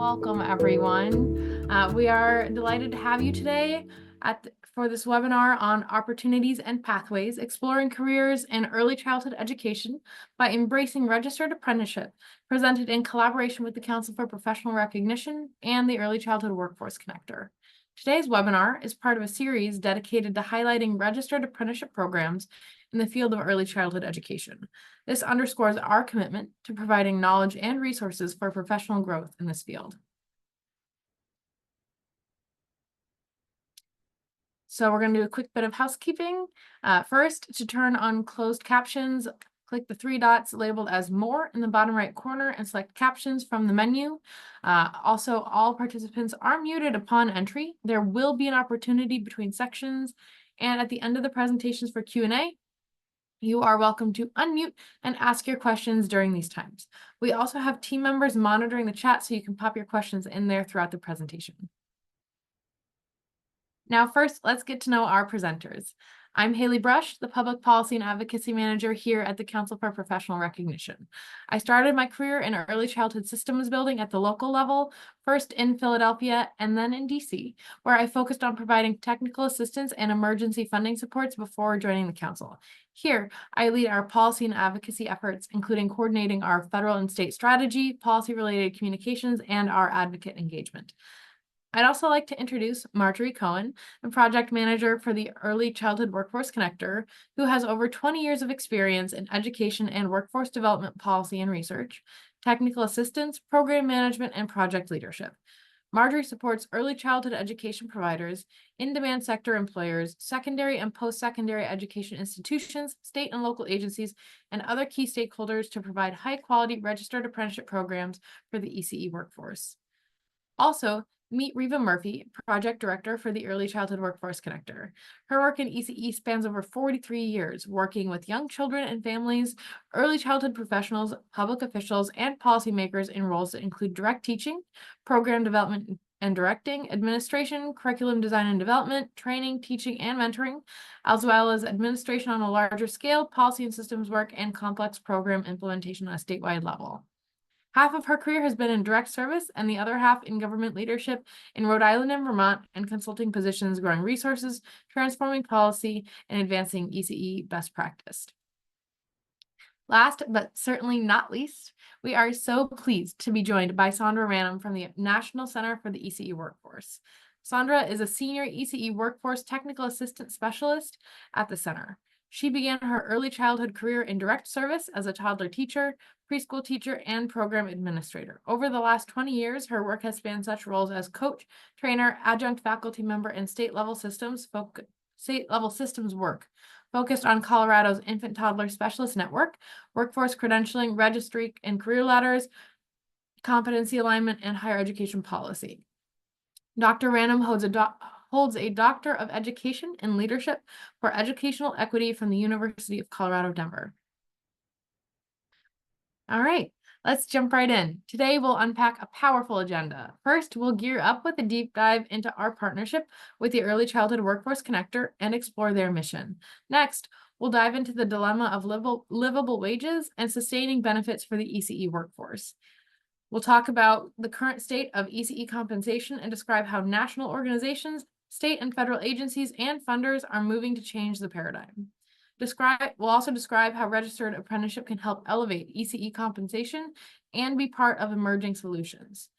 Welcome, everyone. We are delighted to have you today for this webinar on opportunities and pathways, exploring careers in early childhood education by embracing registered apprenticeship, presented in collaboration with the Council for Professional Recognition and the Early Childhood Workforce Connector. Today's webinar is part of a series dedicated to highlighting registered apprenticeship programs in the field of early childhood education. This underscores our commitment to providing knowledge and resources for professional growth in this field. So we're going to do a quick bit of housekeeping. First, to turn on closed captions, click the three dots labeled as More in the bottom right corner and select Captions from the menu. Also, all participants are muted upon entry. There will be an opportunity between sections, and at the end of the presentations for Q&A, you are welcome to unmute and ask your questions during these times. We also have team members monitoring the chat, so you can pop your questions in there throughout the presentation. Now, first, let's get to know our presenters. I'm Haley Brush, the Public Policy and Advocacy Manager here at the Council for Professional Recognition. I started my career in early childhood systems building at the local level, first in Philadelphia and then in DC, where I focused on providing technical assistance and emergency funding supports before joining the Council. Here, I lead our policy and advocacy efforts, including coordinating our federal and state strategy, policy-related communications, and our advocate engagement. I'd also like to introduce Marjorie Cohen, the project manager for the Early Childhood Workforce Connector, who has over 20 years of experience in education and workforce development policy and research, technical assistance, program management, and project leadership. Marjorie supports early childhood education providers, in-demand sector employers, secondary and post-secondary education institutions, state and local agencies, and other key stakeholders to provide high-quality registered apprenticeship programs for the ECE workforce. Also, meet Reva Murphy, Project Director for the Early Childhood Workforce Connector. Her work in ECE spans over 43 years, working with young children and families, early childhood professionals, public officials, and policymakers in roles that include direct teaching, program development and directing, administration, curriculum design and development, training, teaching, and mentoring, as well as administration on a larger scale, policy and systems work, and complex program implementation on a statewide level. Half of her career has been in direct service and the other half in government leadership in Rhode Island and Vermont, and consulting positions growing resources, transforming policy, and advancing ECE best practice. Last, but certainly not least, we are so pleased to be joined by Sandra Ranum from the National Center for the ECE Workforce. Sandra is a senior ECE workforce technical assistant specialist at the center. She began her early childhood career in direct service as a toddler teacher, preschool teacher, and program administrator. Over the last 20 years, her work has spanned such roles as coach, trainer, adjunct faculty member, and state-level systems work, focused on Colorado's infant toddler specialist network, workforce credentialing, registry and career ladders, competency alignment, and higher education policy. Dr. Ranum holds a Doctor of Education in Leadership for Educational Equity from the University of Colorado, Denver. All right, let's jump right in. Today, we'll unpack a powerful agenda. First, we'll gear up with a deep dive into our partnership with the Early Childhood Workforce Connector and explore their mission. Next, we'll dive into the dilemma of livable wages and sustaining benefits for the ECE workforce. We'll talk about the current state of ECE compensation and describe how national organizations, state and federal agencies, and funders are moving to change the paradigm. We'll also describe how registered apprenticeship can help elevate ECE compensation and be part of emerging solutions.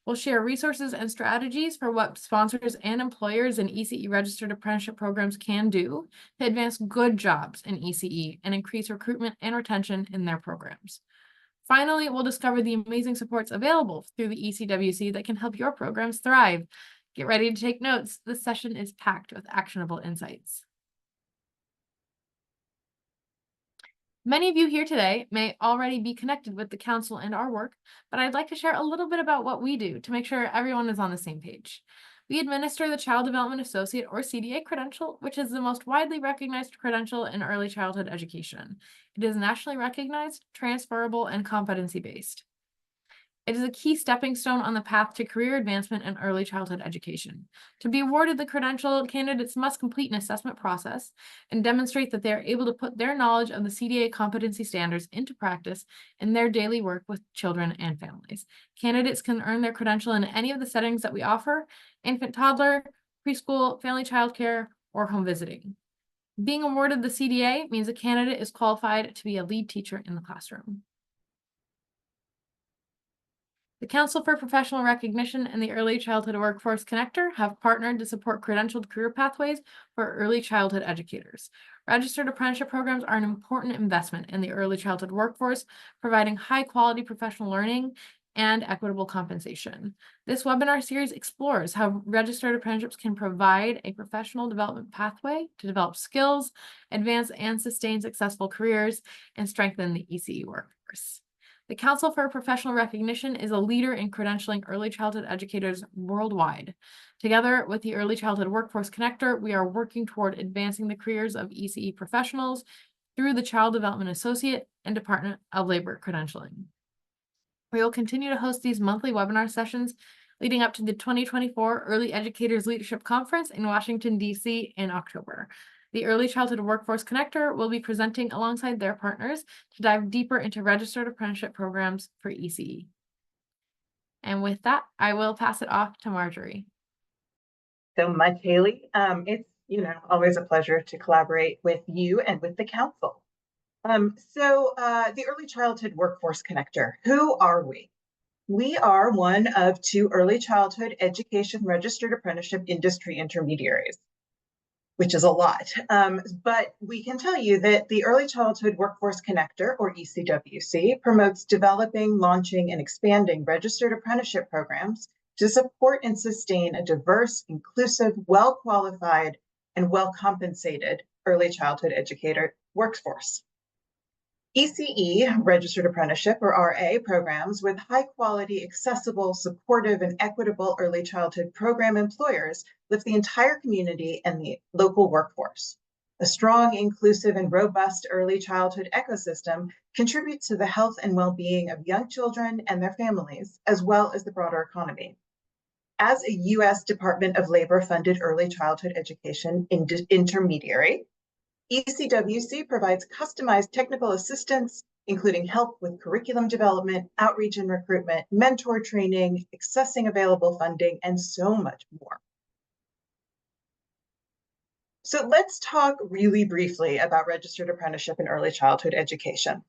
We'll share resources and strategies for what sponsors and employers in ECE registered apprenticeship programs can do to advance good jobs in ECE and increase recruitment and retention in their programs. Finally, we'll discover the amazing supports available through the ECWC that can help your programs thrive. Get ready to take notes. This session is packed with actionable insights. Many of you here today may already be connected with the Council and our work, but I'd like to share a little bit about what we do to make sure everyone is on the same page. We administer the Child Development Associate, or CDA credential, which is the most widely recognized credential in early childhood education. It is nationally recognized, transferable, and competency-based. It is a key stepping stone on the path to career advancement in early childhood education. To be awarded the credential, candidates must complete an assessment process and demonstrate that they are able to put their knowledge of the CDA competency standards into practice in their daily work with children and families. Candidates can earn their credential in any of the settings that we offer: infant, toddler, preschool, family childcare, or home visiting. Being awarded the CDA means a candidate is qualified to be a lead teacher in the classroom. The Council for Professional Recognition and the Early Childhood Workforce Connector have partnered to support credentialed career pathways for early childhood educators. Registered apprenticeship programs are an important investment in the early childhood workforce, providing high-quality professional learning and equitable compensation. This webinar series explores how registered apprenticeships can provide a professional development pathway to develop skills, advance and sustain successful careers, and strengthen the ECE workforce. The Council for Professional Recognition is a leader in credentialing early childhood educators worldwide. Together with the Early Childhood Workforce Connector, we are working toward advancing the careers of ECE professionals through the Child Development Associate and Department of Labor credentialing. We will continue to host these monthly webinar sessions leading up to the 2024 Early Educators Leadership Conference in Washington, D.C. in October. The Early Childhood Workforce Connector will be presenting alongside their partners to dive deeper into registered apprenticeship programs for ECE. And with that, I will pass it off to Marjorie. So much, Haley. It's always a pleasure to collaborate with you and with the council. The Early Childhood Workforce Connector, who are we? We are one of two early childhood education registered apprenticeship industry intermediaries, which is a lot. But we can tell you that the Early Childhood Workforce Connector, or ECWC, promotes developing, launching, and expanding registered apprenticeship programs to support and sustain a diverse, inclusive, well-qualified, and well-compensated early childhood educator workforce. ECE, Registered Apprenticeship, or RA, programs with high-quality, accessible, supportive, and equitable early childhood program employers lift the entire community and the local workforce. A strong, inclusive, and robust early childhood ecosystem contributes to the health and well-being of young children and their families, as well as the broader economy. As a U.S. Department of Labor-funded early childhood education intermediary, ECWC provides customized technical assistance, including help with curriculum development, outreach and recruitment, mentor training, accessing available funding, and so much more. So let's talk really briefly about registered apprenticeship in early childhood education.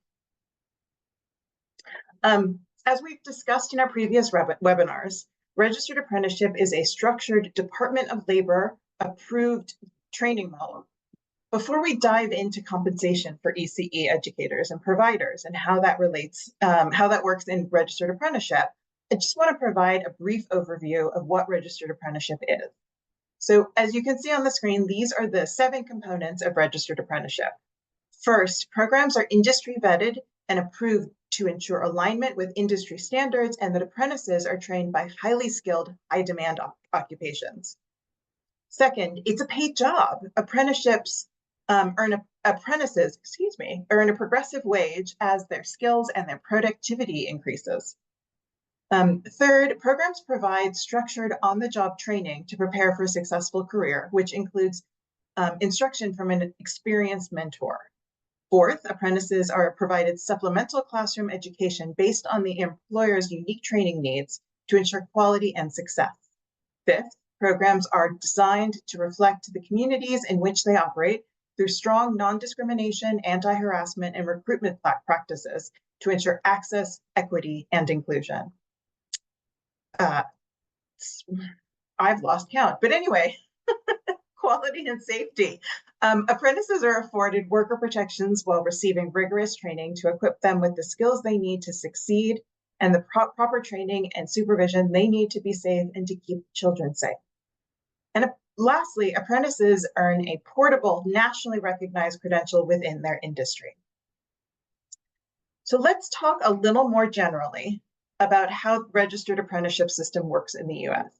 As we've discussed in our previous webinars, registered apprenticeship is a structured Department of Labor approved training model. Before we dive into compensation for ECE educators and providers and how that works in registered apprenticeship, I just want to provide a brief overview of what registered apprenticeship is. So as you can see on the screen, these are the 7 components of registered apprenticeship. First, programs are industry vetted and approved to ensure alignment with industry standards, and that apprentices are trained by highly skilled, high demand occupations. Second, it's a paid job. Apprentices earn a progressive wage as their skills and their productivity increases. Third, programs provide structured on-the-job training to prepare for a successful career, which includes instruction from an experienced mentor. Fourth, apprentices are provided supplemental classroom education based on the employer's unique training needs to ensure quality and success. Fifth, programs are designed to reflect the communities in which they operate through strong non-discrimination, anti-harassment, and recruitment practices to ensure access, equity, and inclusion. I've lost count, but anyway, quality and safety. Apprentices are afforded worker protections while receiving rigorous training to equip them with the skills they need to succeed and the proper training and supervision they need to be safe and to keep children safe. And lastly, apprentices earn a portable, nationally recognized credential within their industry. So let's talk a little more generally about how the registered apprenticeship system works in the U.S.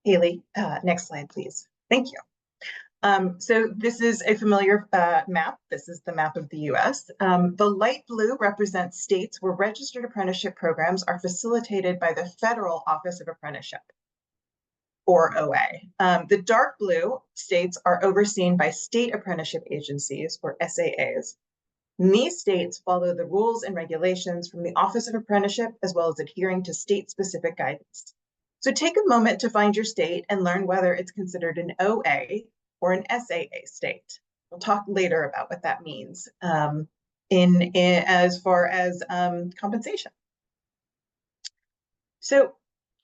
Haley, next slide, please. Thank you. So this is a familiar map. This is the map of the US. The light blue represents states where registered apprenticeship programs are facilitated by the Federal Office of Apprenticeship, or OA. The dark blue states are overseen by state apprenticeship agencies, or SAAs. And these states follow the rules and regulations from the Office of Apprenticeship, as well as adhering to state-specific guidance. So take a moment to find your state and learn whether it's considered an OA or an SAA state. We'll talk later about what that means as far as compensation. So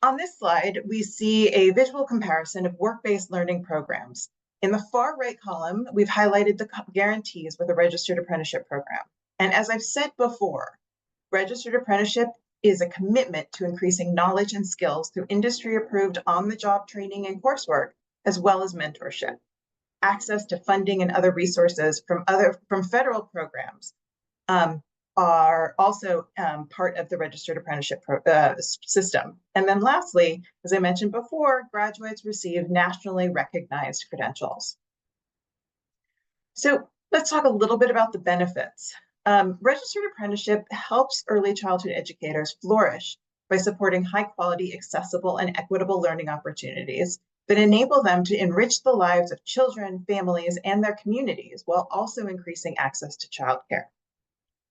on this slide, we see a visual comparison of work-based learning programs. In the far right column, we've highlighted the guarantees with a registered apprenticeship program. And as I've said before, registered apprenticeship is a commitment to increasing knowledge and skills through industry-approved on-the-job training and coursework, as well as mentorship. Access to funding and other resources from federal programs are also part of the registered apprenticeship system. And then lastly, as I mentioned before, graduates receive nationally recognized credentials. So let's talk a little bit about the benefits. Registered apprenticeship helps early childhood educators flourish by supporting high quality, accessible, and equitable learning opportunities that enable them to enrich the lives of children, families, and their communities, while also increasing access to childcare.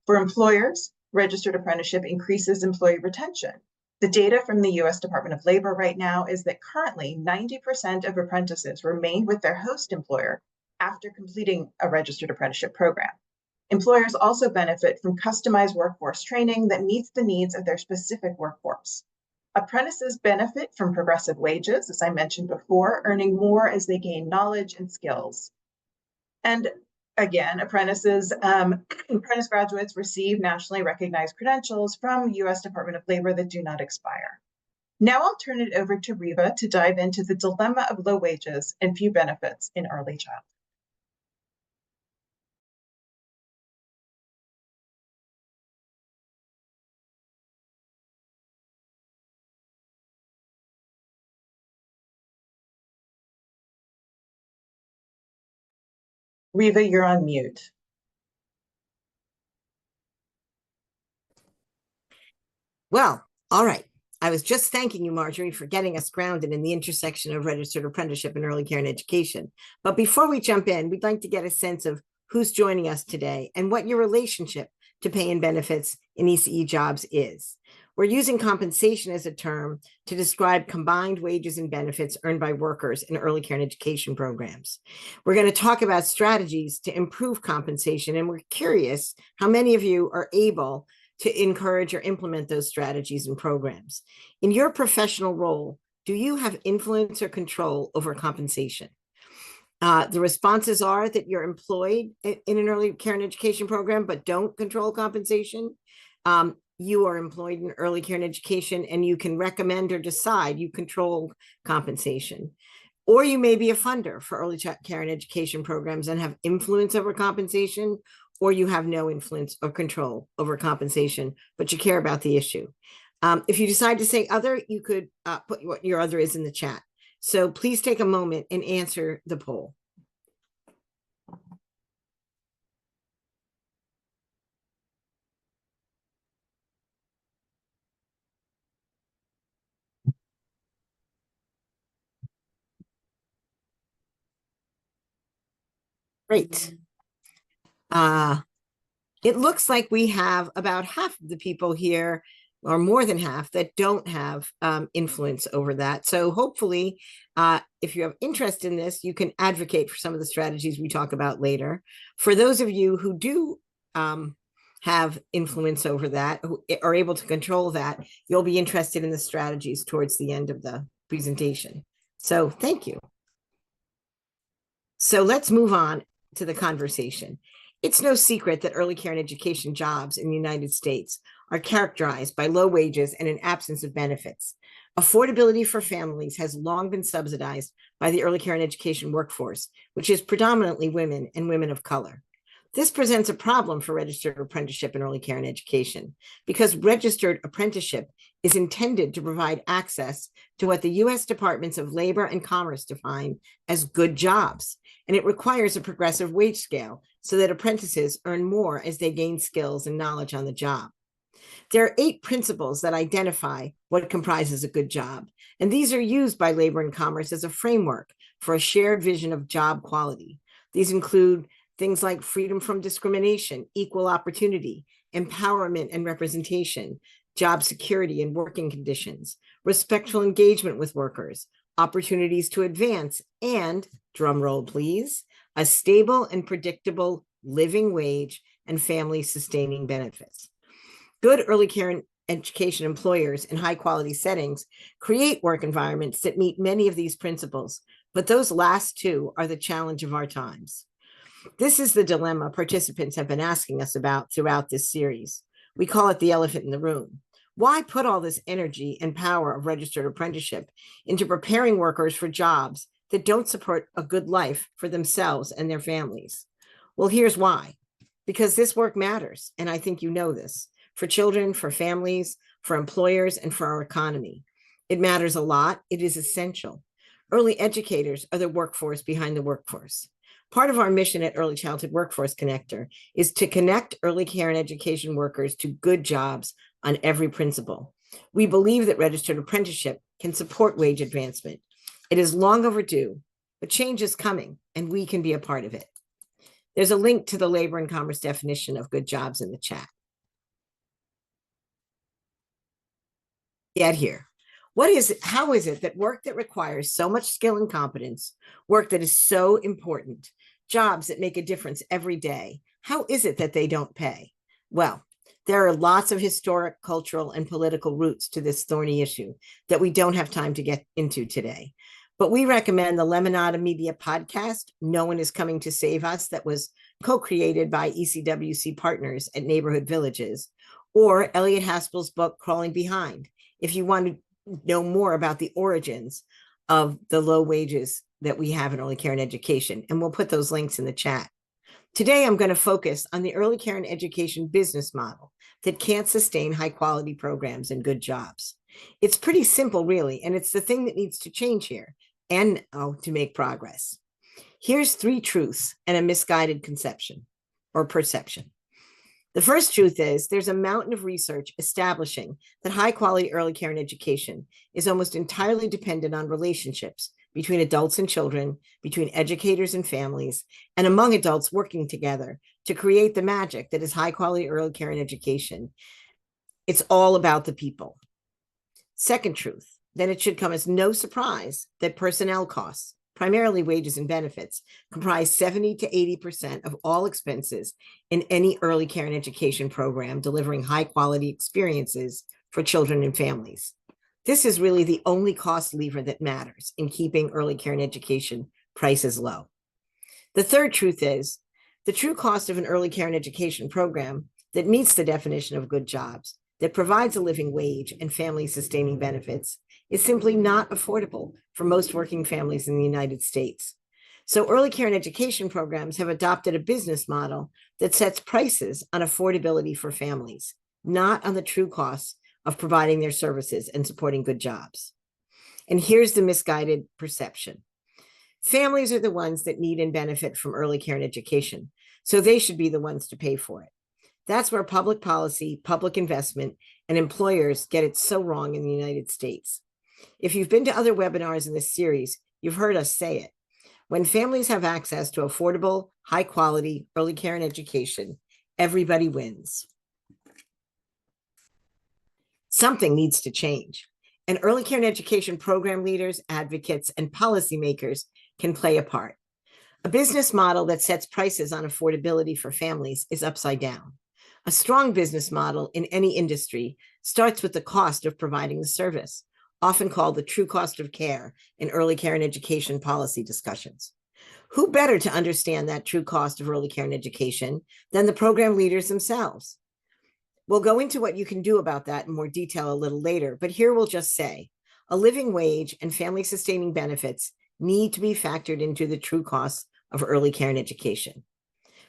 For employers, registered apprenticeship increases employee retention. The data from the US Department of Labor right now is that currently 90% of apprentices remain with their host employer after completing a registered apprenticeship program. Employers also benefit from customized workforce training that meets the needs of their specific workforce. Apprentices benefit from progressive wages, as I mentioned before, earning more as they gain knowledge and skills. And again, apprentice graduates receive nationally recognized credentials from US Department of Labor that do not expire. Now I'll turn it over to Riva to dive into the dilemma of low wages and few benefits in early childhood. Riva, you're on mute. Well, all right. I was just thanking you, Marjorie, for getting us grounded in the intersection of registered apprenticeship and early care and education. But before we jump in, we'd like to get a sense of who's joining us today and what your relationship to pay and benefits in ECE jobs is. We're using compensation as a term to describe combined wages and benefits earned by workers in early care and education programs. We're going to talk about strategies to improve compensation, and we're curious how many of you are able to encourage or implement those strategies and programs. In your professional role, do you have influence or control over compensation? The responses are that you're employed in an early care and education program, but don't control compensation. You are employed in early care and education, and you can recommend or decide you control compensation. Or you may be a funder for early care and education programs and have influence over compensation, or you have no influence or control over compensation, but you care about the issue. If you decide to say other, you could put what your other is in the chat. So please take a moment and answer the poll. Great. It looks like we have about half of the people here, or more than half, that don't have influence over that. So hopefully, if you have interest in this, you can advocate for some of the strategies we talk about later. For those of you who do have influence over that, who are able to control that, you'll be interested in the strategies towards the end of the presentation. So thank you. So let's move on to the conversation. It's no secret that early care and education jobs in the United States are characterized by low wages and an absence of benefits. Affordability for families has long been subsidized by the early care and education workforce, which is predominantly women and women of color. This presents a problem for registered apprenticeship in early care and education because registered apprenticeship is intended to provide access to what the U.S. Departments of Labor and Commerce define as good jobs, and it requires a progressive wage scale so that apprentices earn more as they gain skills and knowledge on the job. There are 8 principles that identify what comprises a good job, and these are used by Labor and Commerce as a framework for a shared vision of job quality. These include things like freedom from discrimination, equal opportunity, empowerment and representation, job security and working conditions, respectful engagement with workers, opportunities to advance, and, drum roll please, a stable and predictable living wage and family sustaining benefits. Good early care and education employers in high quality settings create work environments that meet many of these principles, but those last 2 are the challenge of our times. This is the dilemma participants have been asking us about throughout this series. We call it the elephant in the room. Why put all this energy and power of registered apprenticeship into preparing workers for jobs that don't support a good life for themselves and their families? Well, here's why. Because this work matters, and I think you know this, for children, for families, for employers, and for our economy. It matters a lot. It is essential. Early educators are the workforce behind the workforce. Part of our mission at Early Childhood Workforce Connector is to connect early care and education workers to good jobs on every principle. We believe that registered apprenticeship can support wage advancement. It is long overdue, but change is coming, and we can be a part of it. There's a link to the Labor and Commerce definition of good jobs in the chat. Get here. How is it that work that requires so much skill and competence, work that is so important, jobs that make a difference every day, how is it that they don't pay? Well, there are lots of historic, cultural, and political roots to this thorny issue that we don't have time to get into today. But we recommend the Lemonada Media podcast, No One Is Coming to Save Us, that was co-created by ECWC partners at Neighborhood Villages, or Elliot Haspel's book, Crawling Behind, if you want to know more about the origins of the low wages that we have in early care and education. And we'll put those links in the chat. Today, I'm going to focus on the early care and education business model that can't sustain high quality programs and good jobs. It's pretty simple, really, and it's the thing that needs to change here and to make progress. Here's 3 truths and a misguided conception or perception. The first truth is there's a mountain of research establishing that high quality early care and education is almost entirely dependent on relationships between adults and children, between educators and families, and among adults working together to create the magic that is high quality early care and education. It's all about the people. Second truth, then it should come as no surprise that personnel costs, primarily wages and benefits, comprise 70 to 80% of all expenses in any early care and education program delivering high quality experiences for children and families. This is really the only cost lever that matters in keeping early care and education prices low. The third truth is the true cost of an early care and education program that meets the definition of good jobs, that provides a living wage and family sustaining benefits, is simply not affordable for most working families in the United States. So early care and education programs have adopted a business model that sets prices on affordability for families, not on the true costs of providing their services and supporting good jobs. And here's the misguided perception. Families are the ones that need and benefit from early care and education, so they should be the ones to pay for it. That's where public policy, public investment, and employers get it so wrong in the United States. If you've been to other webinars in this series, you've heard us say it. When families have access to affordable, high quality early care and education, everybody wins. Something needs to change, and early care and education program leaders, advocates, and policymakers can play a part. A business model that sets prices on affordability for families is upside down. A strong business model in any industry starts with the cost of providing the service, often called the true cost of care in early care and education policy discussions. Who better to understand that true cost of early care and education than the program leaders themselves? We'll go into what you can do about that in more detail a little later, but here we'll just say a living wage and family sustaining benefits need to be factored into the true costs of early care and education.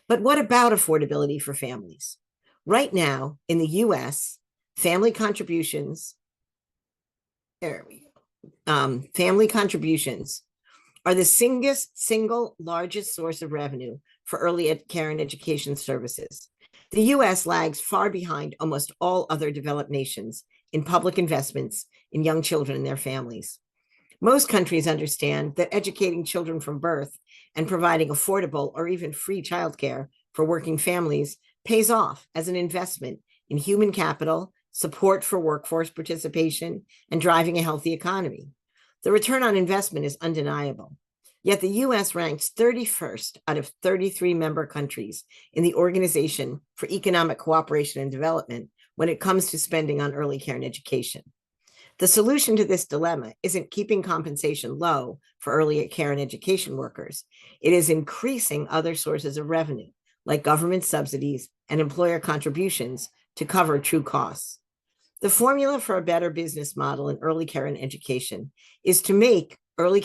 But what about affordability for families? Right now in the US, family contributions, family contributions are the single largest source of revenue for early care and education services. The US lags far behind almost all other developed nations in public investments in young children and their families. Most countries understand that educating children from birth and providing affordable or even free childcare for working families pays off as an investment in human capital, support for workforce participation, and driving a healthy economy. The return on investment is undeniable. Yet the US ranks 31st out of 33 member countries in the Organization for Economic Cooperation and Development when it comes to spending on early care and education. The solution to this dilemma isn't keeping compensation low for early care and education workers. It is increasing other sources of revenue, like government subsidies and employer contributions, to cover true costs. The formula for a better business model in early care and education is to make early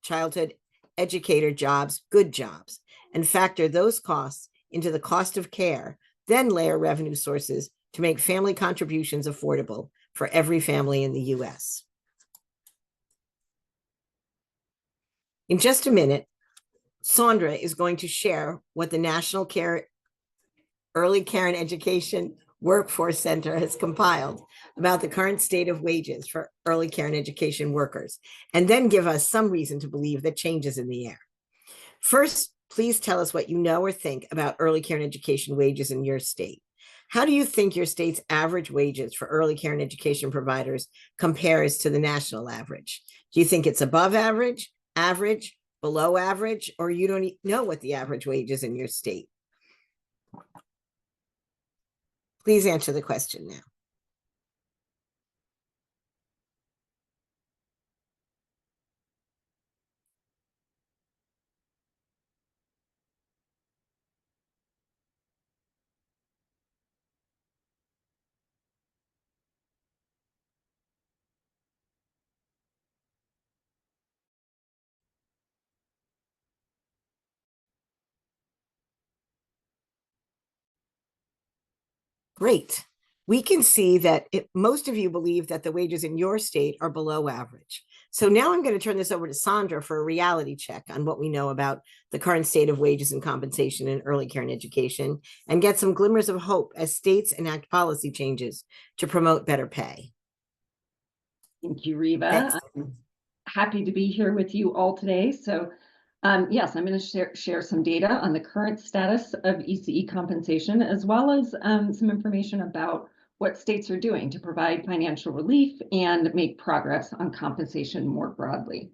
childhood educator jobs good jobs and factor those costs into the cost of care, then layer revenue sources to make family contributions affordable for every family in the US. In just a minute, Sandra is going to share what the National Early Care and Education Workforce Center has compiled about the current state of wages for early care and education workers, and then give us some reason to believe that change is in the air. First, please tell us what you know or think about early care and education wages in your state. How do you think your state's average wages for early care and education providers compares to the national average? Do you think it's above average, below average, or you don't know what the average wage is in your state? Please answer the question now. Great. We can see that most of you believe that the wages in your state are below average. So now I'm going to turn this over to Sandra for a reality check on what we know about the current state of wages and compensation in early care and education, and get some glimmers of hope as states enact policy changes to promote better pay. Thank you, Reba. Thanks. I'm happy to be here with you all today. So yes, I'm going to share some data on the current status of ECE compensation, as well as some information about what states are doing to provide financial relief and make progress on compensation more broadly.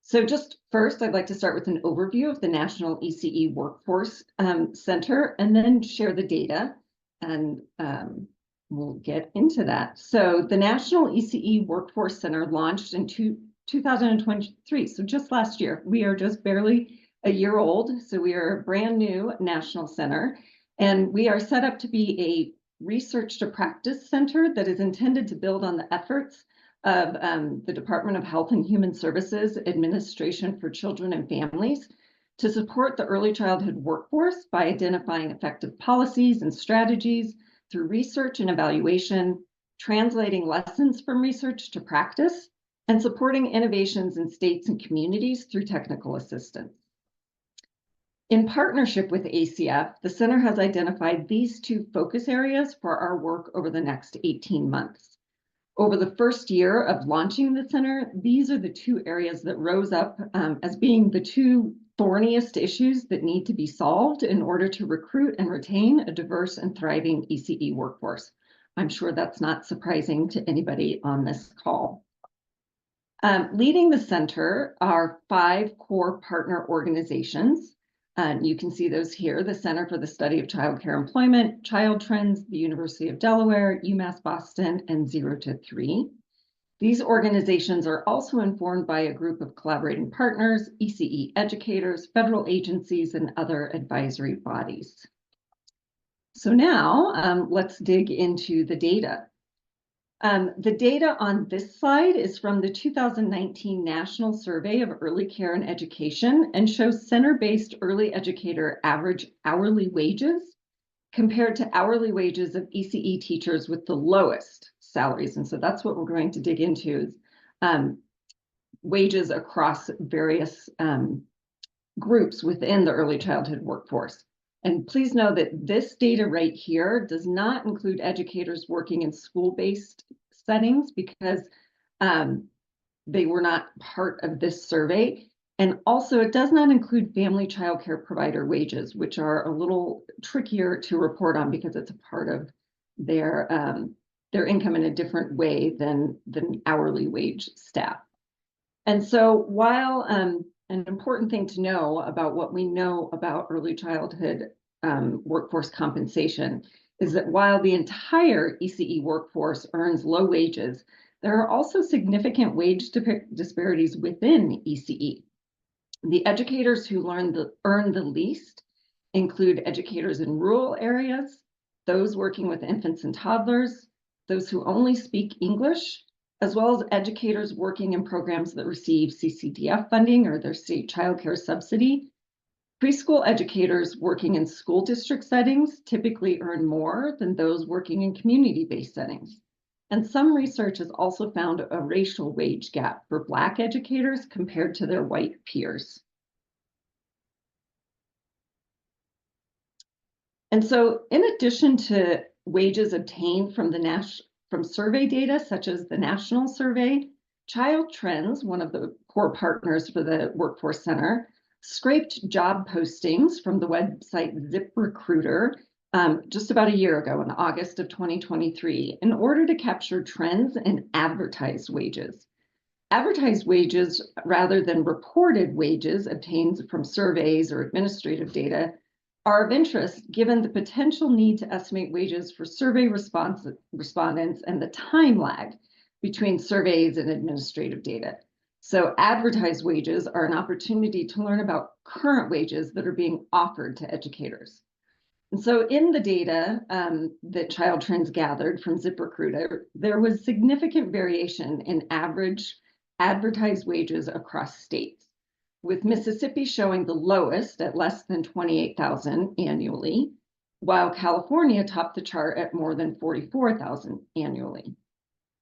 So just first, I'd like to start with an overview of the National ECE Workforce Center, and then share the data, and we'll get into that. So the National ECE Workforce Center launched in 2023, so just last year. We are just barely a year old, so we are a brand new national center, and we are set up to be a research to practice center that is intended to build on the efforts of the Department of Health and Human Services Administration for Children and Families to support the early childhood workforce by identifying effective policies and strategies through research and evaluation, translating lessons from research to practice, and supporting innovations in states and communities through technical assistance. In partnership with ACF, the center has identified these two focus areas for our work over the next 18 months. Over the first year of launching the center, these are the two areas that rose up as being the two thorniest issues that need to be solved in order to recruit and retain a diverse and thriving ECE workforce. I'm sure that's not surprising to anybody on this call. Leading the center are 5 core partner organizations. You can see those here: the Center for the Study of Childcare Employment, Child Trends, the University of Delaware, UMass Boston, and 0 to 3. These organizations are also informed by a group of collaborating partners, ECE educators, federal agencies, and other advisory bodies. So now let's dig into the data. The data on this slide is from the 2019 National Survey of Early Care and Education and shows center-based early educator average hourly wages compared to hourly wages of ECE teachers with the lowest salaries. And so that's what we're going to dig into, is wages across various groups within the early childhood workforce. And please know that this data right here does not include educators working in school-based settings because they were not part of this survey. And also it does not include family childcare provider wages, which are a little trickier to report on because it's a part of their income in a different way than hourly wage staff. And so while an important thing to know about what we know about early childhood workforce compensation is that while the entire ECE workforce earns low wages, there are also significant wage disparities within ECE. The educators who earn the least include educators in rural areas, those working with infants and toddlers, those who only speak English, as well as educators working in programs that receive CCDF funding or their state childcare subsidy. Preschool educators working in school district settings typically earn more than those working in community-based settings. And some research has also found a racial wage gap for Black educators compared to their white peers. And so in addition to wages obtained from from survey data, such as the National Survey, Child Trends, one of the core partners for the Workforce Center, scraped job postings from the website ZipRecruiter just about a year ago in August of 2023 in order to capture trends in advertised wages. Advertised wages, rather than reported wages obtained from surveys or administrative data, are of interest given the potential need to estimate wages for survey respondents and the time lag between surveys and administrative data. So advertised wages are an opportunity to learn about current wages that are being offered to educators. And so in the data that Child Trends gathered from ZipRecruiter, there was significant variation in average advertised wages across states, with Mississippi showing the lowest at less than $28,000 annually, while California topped the chart at more than $44,000 annually.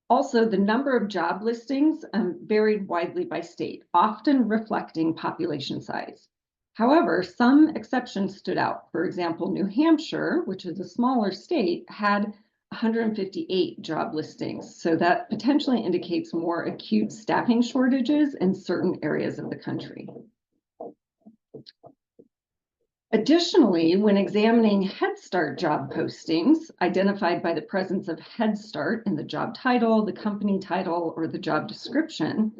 Also, the number of job listings varied widely by state, often reflecting population size. However, some exceptions stood out. For example, New Hampshire, which is a smaller state, had 158 job listings. So that potentially indicates more acute staffing shortages in certain areas of the country. Additionally, when examining Head Start job postings identified by the presence of Head Start in the job title, the company title, or the job description,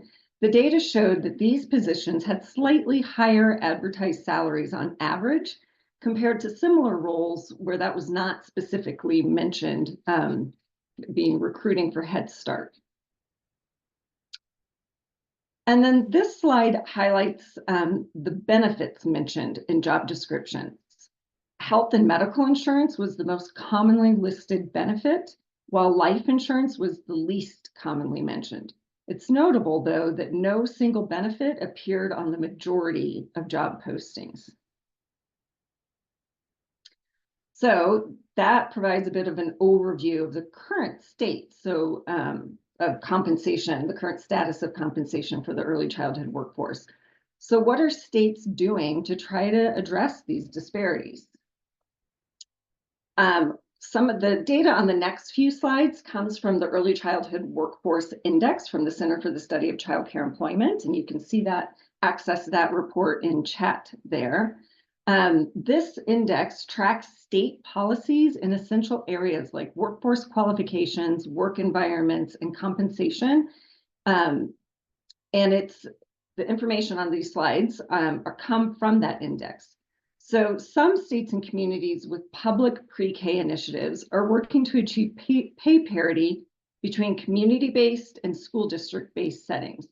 the data showed that these positions had slightly higher advertised salaries on average compared to similar roles where that was not specifically mentioned, being recruiting for Head Start. And then this slide highlights the benefits mentioned in job descriptions. Health and medical insurance was the most commonly listed benefit, while life insurance was the least commonly mentioned. It's notable, though, that no single benefit appeared on the majority of job postings. So that provides a bit of an overview of the current state. So of compensation, the current status of compensation for the early childhood workforce. So what are states doing to try to address these disparities? Some of the data on the next few slides comes from the Early Childhood Workforce Index from the Center for the Study of Childcare Employment, and you can see that, access that report in chat there. This index tracks state policies in essential areas like workforce qualifications, work environments, and compensation. And the information on these slides come from that index. So some states and communities with public pre-K initiatives are working to achieve pay parity between community-based and school district-based settings.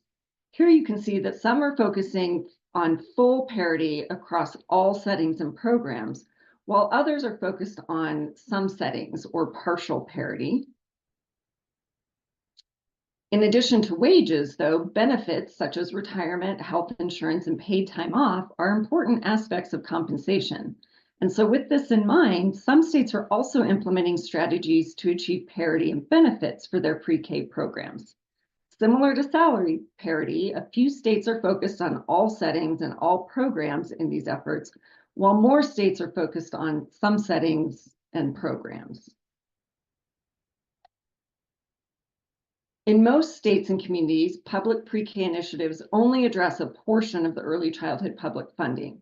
Here you can see that some are focusing on full parity across all settings and programs, while others are focused on some settings or partial parity. In addition to wages, though, benefits such as retirement, health insurance, and paid time off are important aspects of compensation. And so with this in mind, some states are also implementing strategies to achieve parity in benefits for their pre-K programs. Similar to salary parity, a few states are focused on all settings and all programs in these efforts, while more states are focused on some settings and programs. In most states and communities, public pre-K initiatives only address a portion of the early childhood public funding.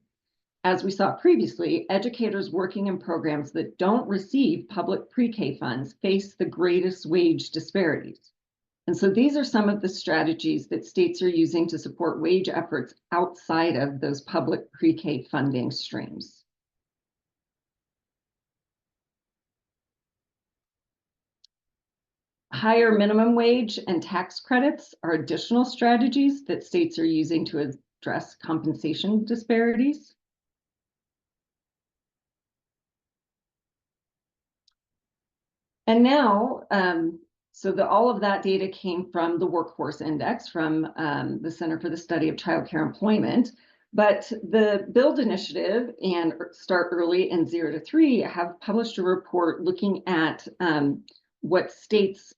As we saw previously, educators working in programs that don't receive public pre-K funds face the greatest wage disparities. And so these are some of the strategies that states are using to support wage efforts outside of those public pre-K funding streams. Higher minimum wage and tax credits are additional strategies that states are using to address compensation disparities. And now, all of that data came from the Workforce Index from the Center for the Study of Childcare Employment. But the BUILD initiative and Start Early and 0 to 3 have published a report looking at what states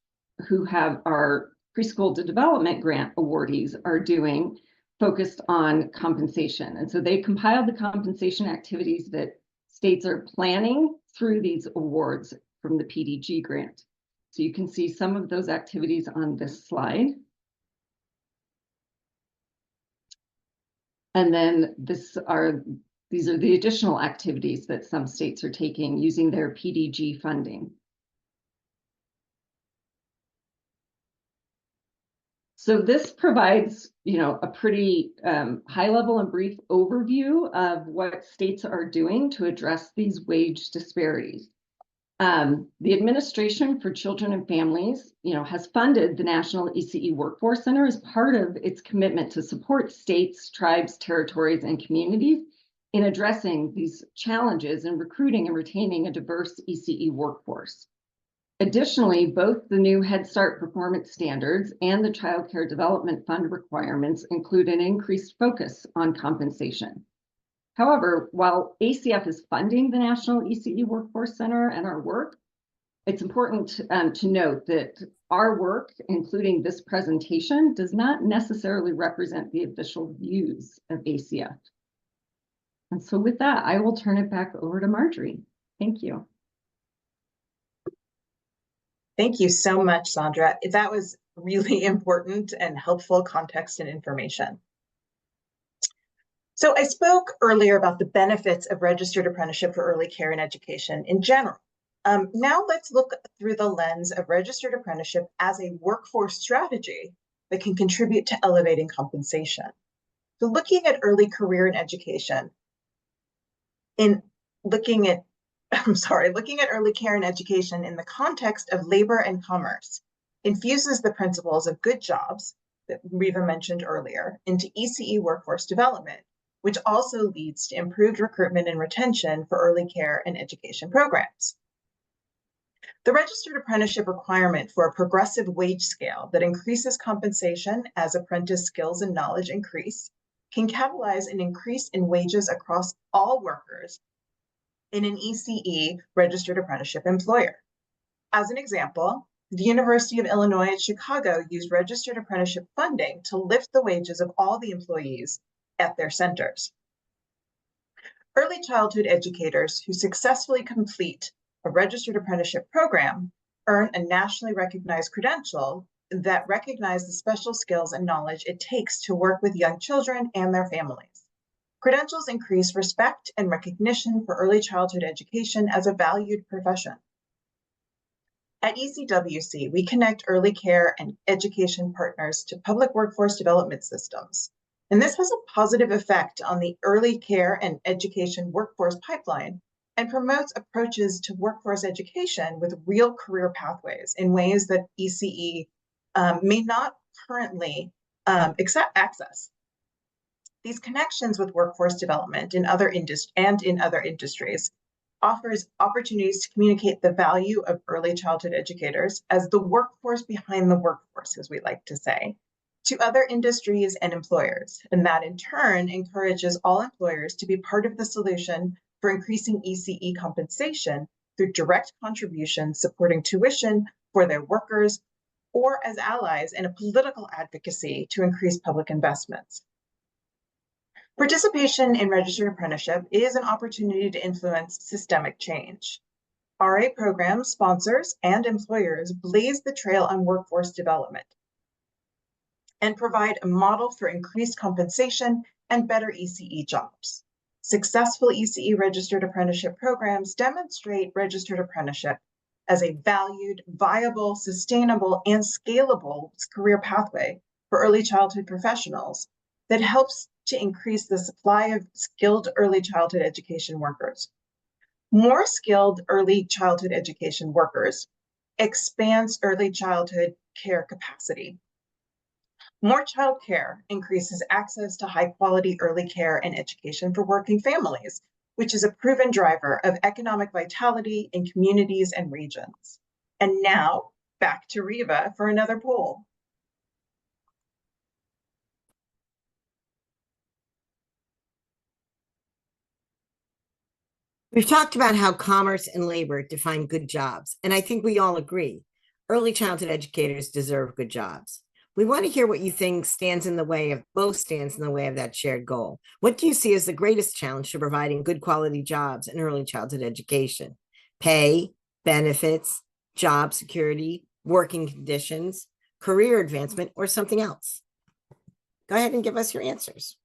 who are preschool to development grant awardees are doing focused on compensation. And so they compiled the compensation activities that states are planning through these awards from the PDG grant. So you can see some of those activities on this slide. And then these are the additional activities that some states are taking using their PDG funding. So this provides, a pretty high level and brief overview of what states are doing to address these wage disparities. The Administration for Children and Families, has funded the National ECE Workforce Center as part of its commitment to support states, tribes, territories, and communities in addressing these challenges in recruiting and retaining a diverse ECE workforce. Additionally, both the new Head Start performance standards and the Child Care Development Fund requirements include an increased focus on compensation. However, while ACF is funding the National ECE Workforce Center and our work, it's important to note that our work, including this presentation, does not necessarily represent the official views of ACF. And so with that, I will turn it back over to Marjorie. Thank you. Thank you so much, Sandra. That was really important and helpful context and information. So I spoke earlier about the benefits of registered apprenticeship for early care and education in general. Now let's look through the lens of registered apprenticeship as a workforce strategy that can contribute to elevating compensation. So looking at early career and education, looking at early care and education in the context of labor and commerce infuses the principles of good jobs that Riva mentioned earlier into ECE workforce development, which also leads to improved recruitment and retention for early care and education programs. The registered apprenticeship requirement for a progressive wage scale that increases compensation as apprentice skills and knowledge increase can catalyze an increase in wages across all workers in an ECE registered apprenticeship employer. As an example, the University of Illinois at Chicago used registered apprenticeship funding to lift the wages of all the employees at their centers. Early childhood educators who successfully complete a registered apprenticeship program earn a nationally recognized credential that recognizes the special skills and knowledge it takes to work with young children and their families. Credentials increase respect and recognition for early childhood education as a valued profession. At ECWC, we connect early care and education partners to public workforce development systems. And this has a positive effect on the early care and education workforce pipeline and promotes approaches to workforce education with real career pathways in ways that ECE may not currently access. These connections with workforce development in other industries offers opportunities to communicate the value of early childhood educators as the workforce behind the workforce, as we like to say, to other industries and employers. And that in turn encourages all employers to be part of the solution for increasing ECE compensation through direct contributions supporting tuition for their workers, or as allies in a political advocacy to increase public investments. Participation in registered apprenticeship is an opportunity to influence systemic change. RA programs, sponsors, and employers blaze the trail on workforce development and provide a model for increased compensation and better ECE jobs. Successful ECE registered apprenticeship programs demonstrate registered apprenticeship as a valued, viable, sustainable, and scalable career pathway for early childhood professionals that helps to increase the supply of skilled early childhood education workers. More skilled early childhood education workers expands early childhood care capacity. More childcare increases access to high quality early care and education for working families, which is a proven driver of economic vitality in communities and regions. And now back to Reva for another poll. We've talked about how commerce and labor define good jobs, and I think we all agree. Early childhood educators deserve good jobs. We want to hear what you think stands in the way of that shared goal. What do you see as the greatest challenge to providing good quality jobs in early childhood education? Pay, benefits, job security, working conditions, career advancement, or something else? Go ahead and give us your answers.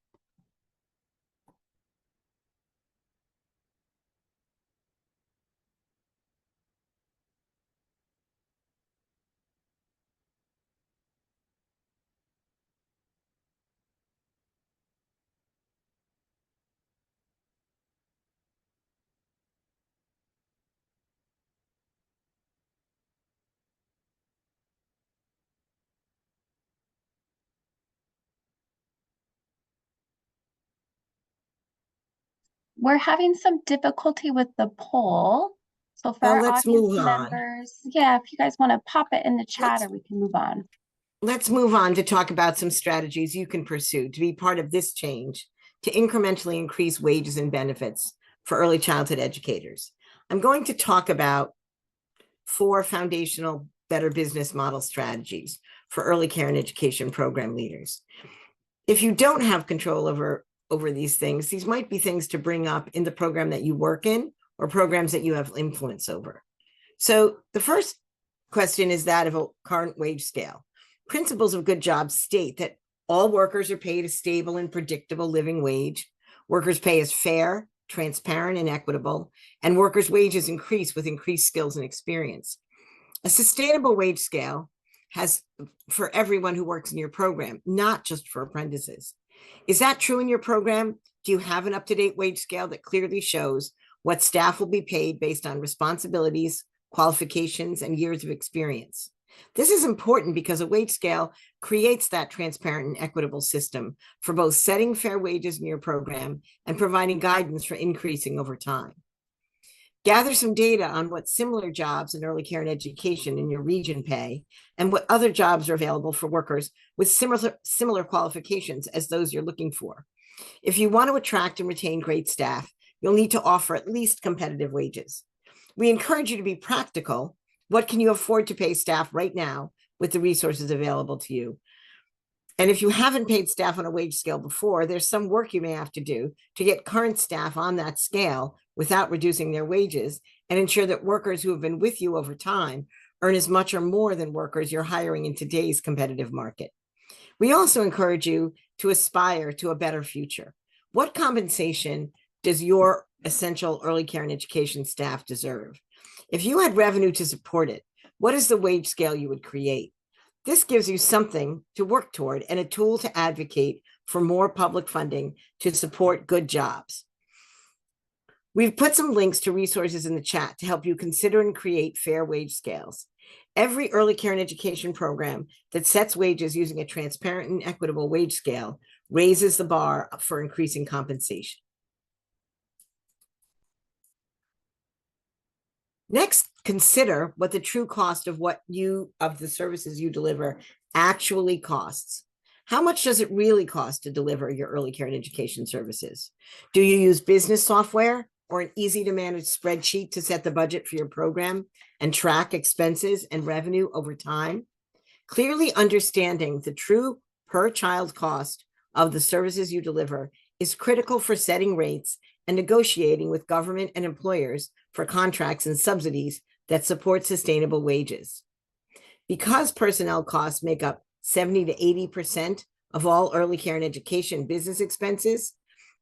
We're having some difficulty with the poll. So for Well, our let's audience move on. members, yeah, if you guys want to pop it in the chat or we can move on. Let's move on to talk about some strategies you can pursue to be part of this change to incrementally increase wages and benefits for early childhood educators. I'm going to talk about 4 foundational better business model strategies for early care and education program leaders. If you don't have control over these things, these might be things to bring up in the program that you work in or programs that you have influence over. So the first question is that of a current wage scale. Principles of good jobs state that all workers are paid a stable and predictable living wage. Workers' pay is fair, transparent, and equitable, and workers' wages increase with increased skills and experience. A sustainable wage scale has for everyone who works in your program, not just for apprentices. Is that true in your program? Do you have an up-to-date wage scale that clearly shows what staff will be paid based on responsibilities, qualifications, and years of experience? This is important because a wage scale creates that transparent and equitable system for both setting fair wages in your program and providing guidance for increasing over time. Gather some data on what similar jobs in early care and education in your region pay and what other jobs are available for workers with similar qualifications as those you're looking for. If you want to attract and retain great staff, you'll need to offer at least competitive wages. We encourage you to be practical. What can you afford to pay staff right now with the resources available to you? And if you haven't paid staff on a wage scale before, there's some work you may have to do to get current staff on that scale without reducing their wages and ensure that workers who have been with you over time earn as much or more than workers you're hiring in today's competitive market. We also encourage you to aspire to a better future. What compensation does your essential early care and education staff deserve? If you had revenue to support it, what is the wage scale you would create? This gives you something to work toward and a tool to advocate for more public funding to support good jobs. We've put some links to resources in the chat to help you consider and create fair wage scales. Every early care and education program that sets wages using a transparent and equitable wage scale raises the bar for increasing compensation. Next, consider what the true cost of the services you deliver actually costs. How much does it really cost to deliver your early care and education services? Do you use business software or an easy to manage spreadsheet to set the budget for your program and track expenses and revenue over time? Clearly understanding the true per child cost of the services you deliver is critical for setting rates and negotiating with government and employers for contracts and subsidies that support sustainable wages. Because personnel costs make up 70 to 80% of all early care and education business expenses,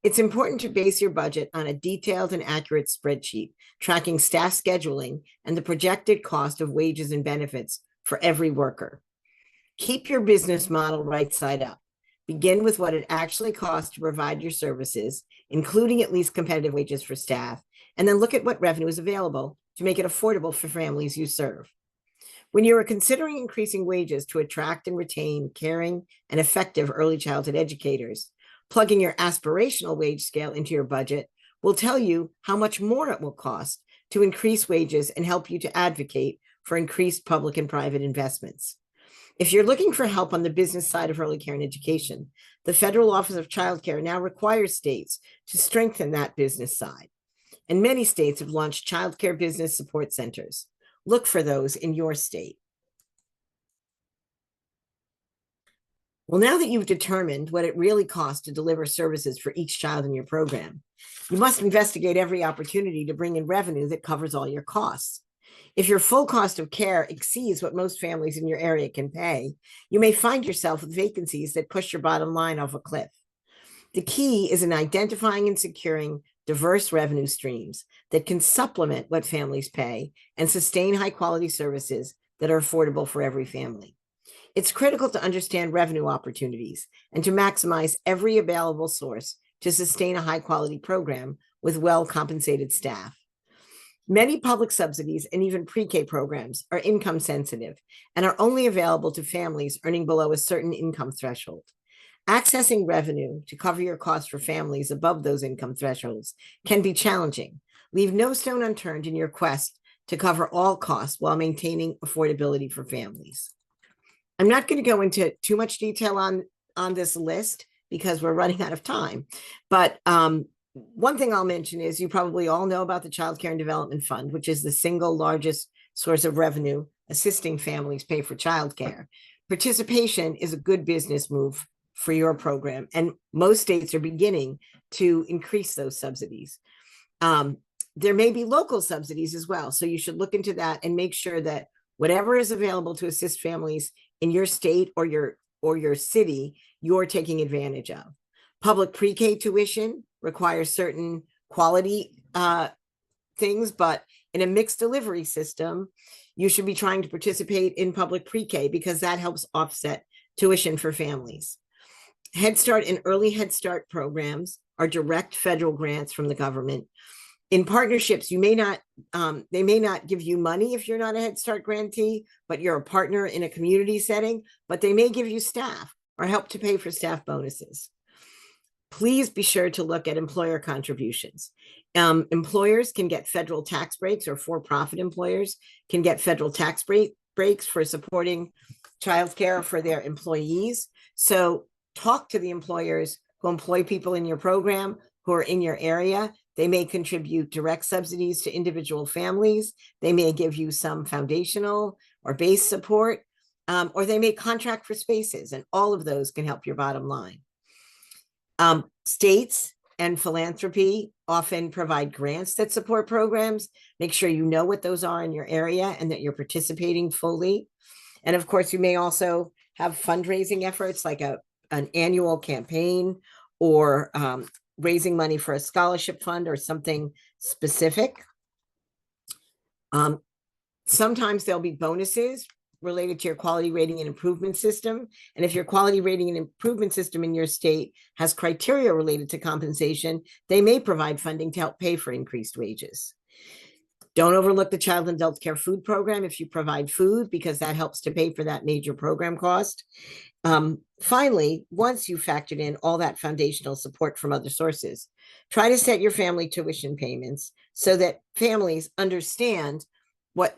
it's important to base your budget on a detailed and accurate spreadsheet, tracking staff scheduling and the projected cost of wages and benefits for every worker. Keep your business model right side up. Begin with what it actually costs to provide your services, including at least competitive wages for staff, and then look at what revenue is available to make it affordable for families you serve. When you are considering increasing wages to attract and retain caring and effective early childhood educators, plugging your aspirational wage scale into your budget will tell you how much more it will cost to increase wages and help you to advocate for increased public and private investments. If you're looking for help on the business side of early care and education, the Federal Office of Childcare now requires states to strengthen that business side. And many states have launched childcare business support centers. Look for those in your state. Well, now that you've determined what it really costs to deliver services for each child in your program, you must investigate every opportunity to bring in revenue that covers all your costs. If your full cost of care exceeds what most families in your area can pay, you may find yourself with vacancies that push your bottom line off a cliff. The key is in identifying and securing diverse revenue streams that can supplement what families pay and sustain high-quality services that are affordable for every family. It's critical to understand revenue opportunities and to maximize every available source to sustain a high-quality program with well-compensated staff. Many public subsidies and even pre-K programs are income sensitive and are only available to families earning below a certain income threshold. Accessing revenue to cover your costs for families above those income thresholds can be challenging. Leave no stone unturned in your quest to cover all costs while maintaining affordability for families. I'm not going to go into too much detail on this list because we're running out of time, but one thing I'll mention is you probably all know about the Child Care and Development Fund, which is the single largest source of revenue assisting families pay for childcare. Participation is a good business move for your program, and most states are beginning to increase those subsidies. There may be local subsidies as well, so you should look into that and make sure that whatever is available to assist families in your state or your city, you're taking advantage of. Public pre-K tuition requires certain quality things, but in a mixed delivery system, you should be trying to participate in public pre-K because that helps offset tuition for families. Head Start and Early Head Start programs are direct federal grants from the government. In partnerships, they may not give you money if you're not a Head Start grantee, but you're a partner in a community setting, but they may give you staff or help to pay for staff bonuses. Please be sure to look at employer contributions. Employers can get federal tax breaks, or for-profit employers can get federal tax breaks for supporting childcare for their employees. So talk to the employers who employ people in your program who are in your area. They may contribute direct subsidies to individual families. They may give you some foundational or base support, or they may contract for spaces, and all of those can help your bottom line. States and philanthropy often provide grants that support programs. Make sure you know what those are in your area and that you're participating fully. And of course, you may also have fundraising efforts like an annual campaign or raising money for a scholarship fund or something specific. Sometimes there'll be bonuses related to your quality rating and improvement system. And if your quality rating and improvement system in your state has criteria related to compensation, they may provide funding to help pay for increased wages. Don't overlook the Child and Adult Care Food Program if you provide food, because that helps to pay for that major program cost. Finally, once you've factored in all that foundational support from other sources, try to set your family tuition payments so that families understand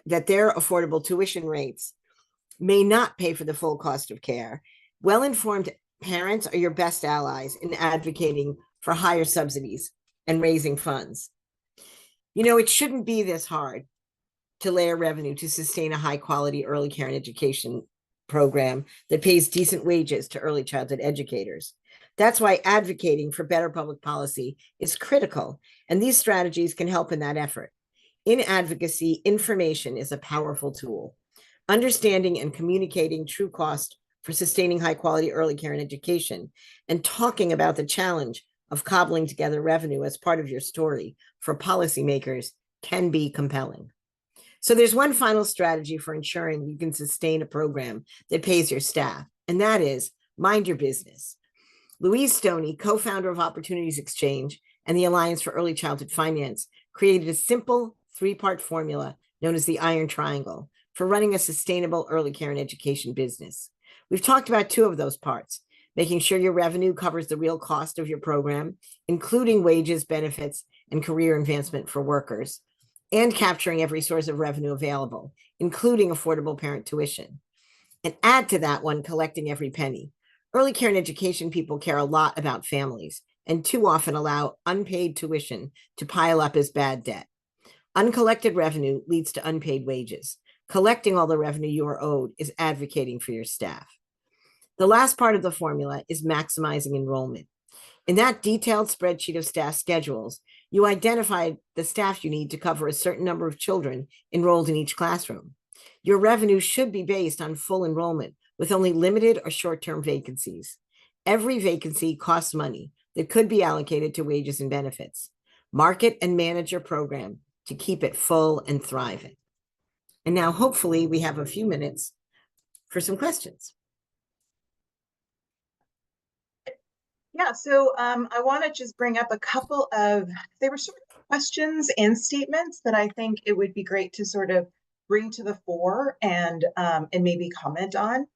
that their affordable tuition rates may not pay for the full cost of care. Well-informed parents are your best allies in advocating for higher subsidies and raising funds. You know, it shouldn't be this hard to layer revenue to sustain a high-quality early care and education program that pays decent wages to early childhood educators. That's why advocating for better public policy is critical, and these strategies can help in that effort. In advocacy, information is a powerful tool. Understanding and communicating true cost for sustaining high-quality early care and education, and talking about the challenge of cobbling together revenue as part of your story for policymakers can be compelling. So there's one final strategy for ensuring you can sustain a program that pays your staff, and that is mind your business. Louise Stoney, co-founder of Opportunities Exchange and the Alliance for Early Childhood Finance, created a simple three-part formula known as the Iron Triangle for running a sustainable early care and education business. We've talked about two of those parts: making sure your revenue covers the real cost of your program, including wages, benefits, and career advancement for workers, and capturing every source of revenue available, including affordable parent tuition. And add to that one, collecting every penny. Early care and education people care a lot about families and too often allow unpaid tuition to pile up as bad debt. Uncollected revenue leads to unpaid wages. Collecting all the revenue you are owed is advocating for your staff. The last part of the formula is maximizing enrollment. In that detailed spreadsheet of staff schedules, you identify the staff you need to cover a certain number of children enrolled in each classroom. Your revenue should be based on full enrollment with only limited or short-term vacancies. Every vacancy costs money that could be allocated to wages and benefits. Market and manage your program to keep it full and thriving. And now hopefully we have a few minutes for some questions. Yeah, so I want to just bring up a couple of, they were sort of questions and statements that I think it would be great to sort of bring to the fore and maybe comment on.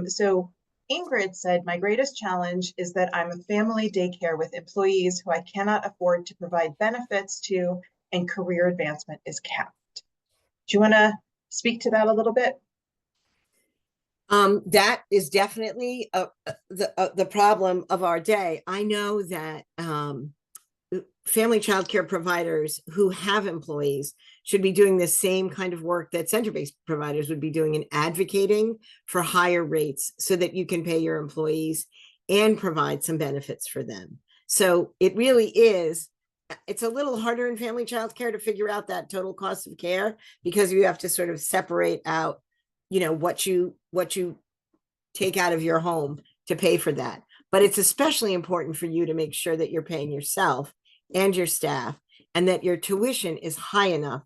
So Ingrid said, my greatest challenge is that I'm a family daycare with employees who I cannot afford to provide benefits to, and career advancement is capped. Do you want to speak to that a little bit? That is definitely the problem of our day. I know that family childcare providers who have employees should be doing the same kind of work that center-based providers would be doing in advocating for higher rates so that you can pay your employees and provide some benefits for them. So it really is, it's a little harder in family childcare to figure out that total cost of care because you have to sort of separate out, you know, what you take out of your home to pay for that. But it's especially important for you to make sure that you're paying yourself and your staff and that your tuition is high enough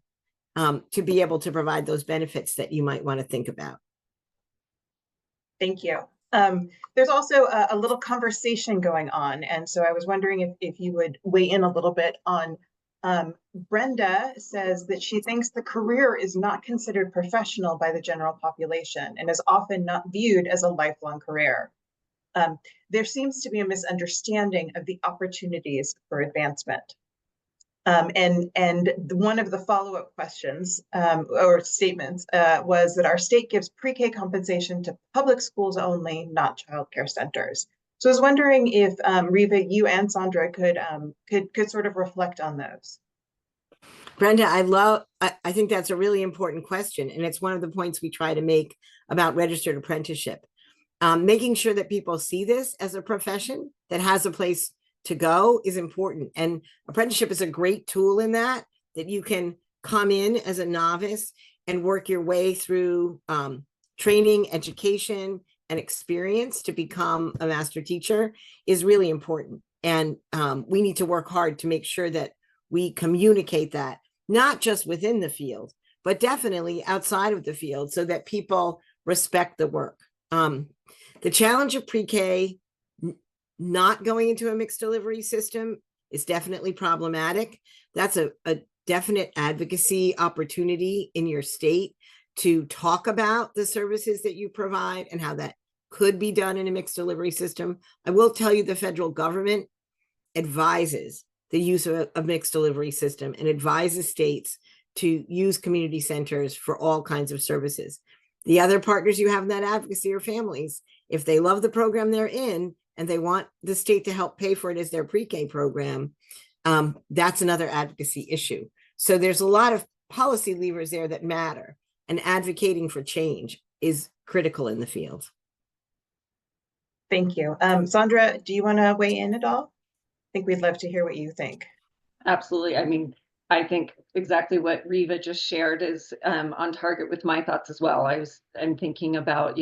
to be able to provide those benefits that you might want to think about. Thank you. There's also a little conversation going on. And so I was wondering if you would weigh in a little bit on, Brenda says that she thinks the career is not considered professional by the general population and is often not viewed as a lifelong career. There seems to be a misunderstanding of the opportunities for advancement. And one of the follow-up questions or statements was that our state gives pre-K compensation to public schools only, not childcare centers. So I was wondering if Riva, you and Sandra could sort of reflect on those. Brenda, I think that's a really important question. And it's one of the points we try to make about registered apprenticeship. Making sure that people see this as a profession that has a place to go is important. And apprenticeship is a great tool in that you can come in as a novice and work your way through training, education, and experience to become a master teacher is really important. And we need to work hard to make sure that we communicate that, not just within the field, but definitely outside of the field so that people respect the work. The challenge of pre-K not going into a mixed delivery system is definitely problematic. That's a definite advocacy opportunity in your state to talk about the services that you provide and how that could be done in a mixed delivery system. I will tell you the federal government advises the use of a mixed delivery system and advises states to use community centers for all kinds of services. The other partners you have in that advocacy are families. If they love the program they're in and they want the state to help pay for it as their pre-K program, that's another advocacy issue. So there's a lot of policy levers there that matter, and advocating for change is critical in the field. Thank you. Sandra, do you want to weigh in at all? I think we'd love to hear what you think. Absolutely. I mean, I think exactly what Riva just shared is on target with my thoughts as well. I'm thinking about,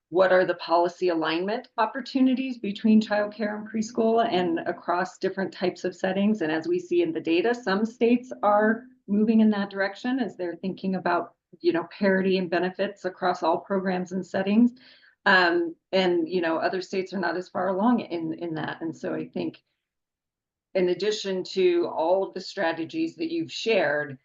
what are the policy alignment opportunities between childcare and preschool and across different types of settings. And as we see in the data, some states are moving in that direction as they're thinking about, parity and benefits across all programs and settings. And, other states are not as far along in that. And so I think, in addition to all of the strategies that you've shared,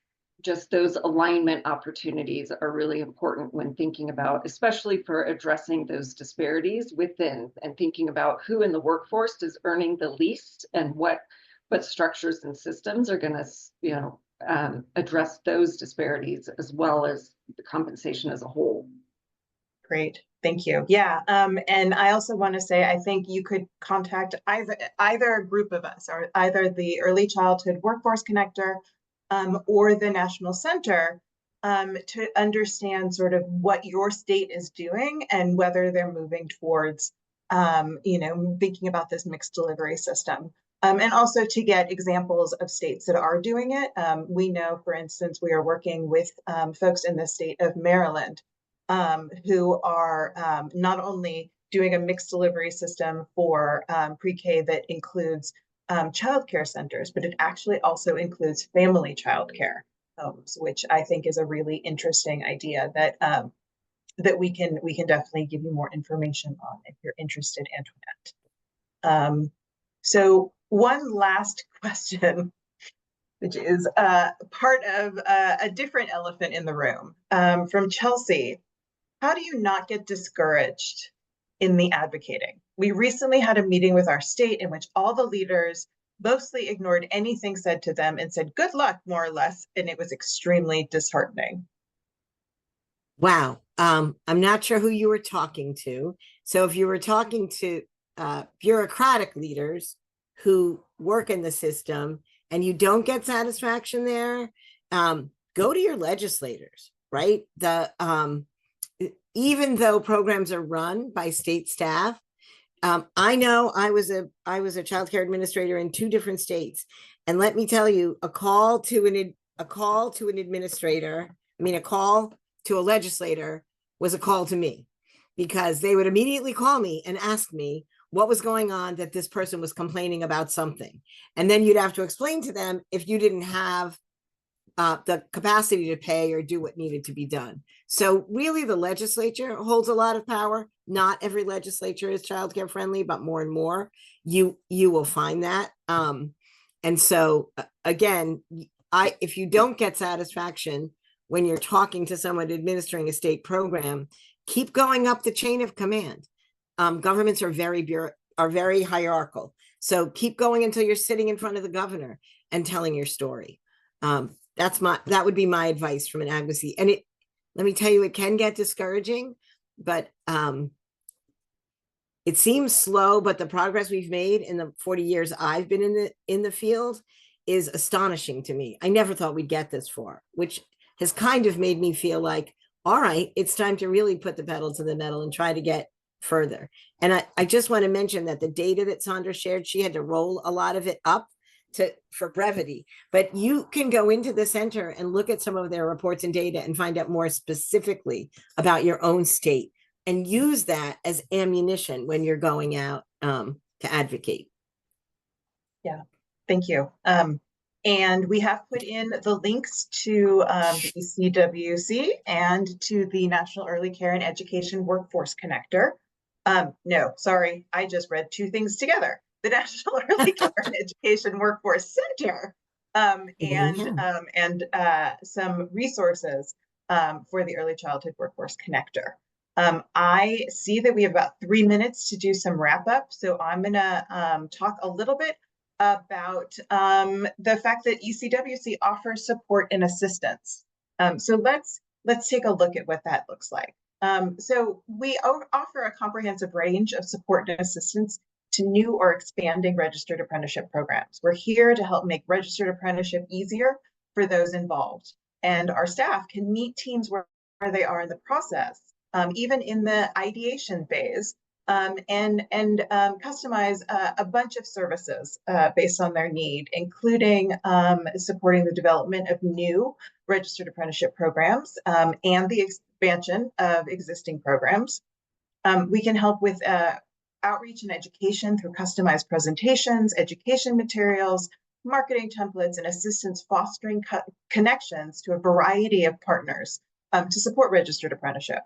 just those alignment opportunities are really important when thinking about, especially for addressing those disparities within and thinking about who in the workforce is earning the least and what structures and systems are going to, address those disparities as well as the compensation as a whole. Great. Thank you. Yeah. And I also want to say, I think you could contact either group of us, or either the Early Childhood Workforce Connector or the National Center to understand sort of what your state is doing and whether they're moving towards, thinking about this mixed delivery system. And also to get examples of states that are doing it. We know, for instance, we are working with folks in the state of Maryland who are not only doing a mixed delivery system for pre-K that includes childcare centers, but it actually also includes family childcare homes, which I think is a really interesting idea that that we can definitely give you more information on if you're interested, Antoinette. So one last question, which is part of a different elephant in the room, from Chelsea. How do you not get discouraged in the advocating? We recently had a meeting with our state in which all the leaders mostly ignored anything said to them and said, good luck, more or less. And it was extremely disheartening. Wow. I'm not sure who you were talking to. So if you were talking to bureaucratic leaders who work in the system and you don't get satisfaction there, go to your legislators, right? Even though programs are run by state staff, I know I was a childcare administrator in 2 different states, and let me tell you, a call to a legislator was a call to me, because they would immediately call me and ask me what was going on, that this person was complaining about something, and then you'd have to explain to them if you didn't have the capacity to pay or do what needed to be done. So really the legislature holds a lot of power. Not every legislature is childcare friendly, but more and more you will find that. And so again, if you don't get satisfaction when you're talking to someone administering a state program, keep going up the chain of command. Governments are very hierarchical. So keep going until you're sitting in front of the governor and telling your story. That would be my advice from an advocacy. And let me tell you, it can get discouraging, but it seems slow, but the progress we've made in the 40 years I've been in the field is astonishing to me. I never thought we'd get this far, which has kind of made me feel like, all right, it's time to really put the pedal to the metal and try to get further. And I just want to mention that the data that Sandra shared, she had to roll a lot of it up for brevity, but you can go into the center and look at some of their reports and data and find out more specifically about your own state and use that as ammunition when you're going out to advocate. Yeah, thank you. And we have put in the links to the ECWC and to the National Early Care and Education Workforce Connector. No, sorry, I just read 2 things together. The National Early Care and Education Workforce Center and some resources for the Early Childhood Workforce Connector. I see that we have about 3 minutes to do some wrap up, so I'm going to talk a little bit about the fact that ECWC offers support and assistance. So let's take a look at what that looks like. So we offer a comprehensive range of support and assistance to new or expanding registered apprenticeship programs. We're here to help make registered apprenticeship easier for those involved. And our staff can meet teams where they are in the process, even in the ideation phase, and customize a bunch of services based on their need, including supporting the development of new registered apprenticeship programs and the expansion of existing programs. We can help with outreach and education through customized presentations, education materials, marketing templates, and assistance fostering connections to a variety of partners to support registered apprenticeship.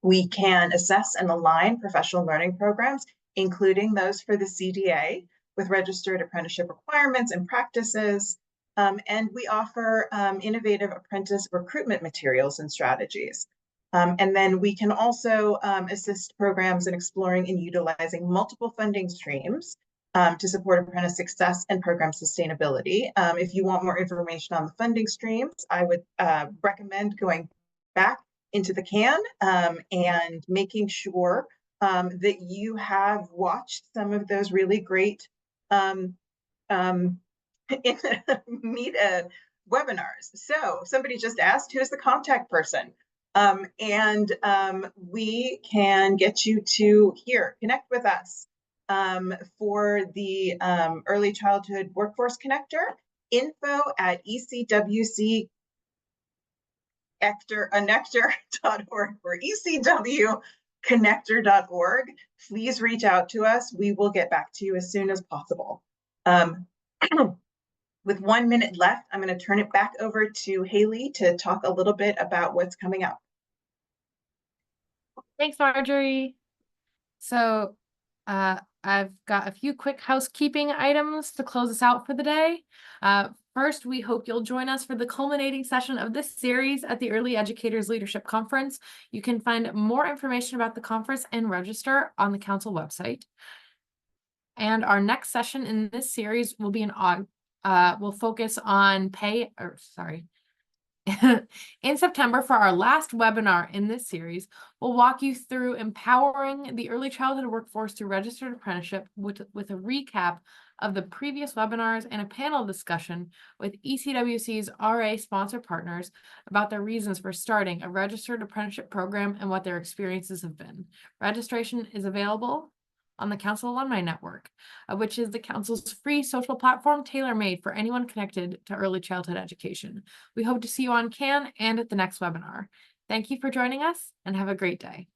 We can assess and align professional learning programs, including those for the CDA, with registered apprenticeship requirements and practices. And we offer innovative apprentice recruitment materials and strategies. And then we can also assist programs in exploring and utilizing multiple funding streams to support apprentice success and program sustainability. If you want more information on the funding streams, I would recommend going back into the can and making sure that you have watched some of those really great webinars. So somebody just asked, who's the contact person? And we can get you to here, connect with us for the Early Childhood Workforce Connector, info@ecwconnector.org or ecwconnector.org. Please reach out to us. We will get back to you as soon as possible. With 1 minute left, I'm going to turn it back over to Haley to talk a little bit about what's coming up. Thanks, Marjorie. So I've got a few quick housekeeping items to close us out for the day. First, we hope you'll join us for the culminating session of this series at the Early Educators Leadership Conference. You can find more information about the conference and register on the council website. And our next session in this series will be we'll focus on in September, for our last webinar in this series, we'll walk you through empowering the early childhood workforce through registered apprenticeship with a recap of the previous webinars and a panel discussion with ECWC's RA sponsor partners about their reasons for starting a registered apprenticeship program and what their experiences have been. Registration is available on the Council Alumni Network, which is the Council's free social platform tailor-made for anyone connected to early childhood education. We hope to see you on CAN and at the next webinar. Thank you for joining us and have a great day.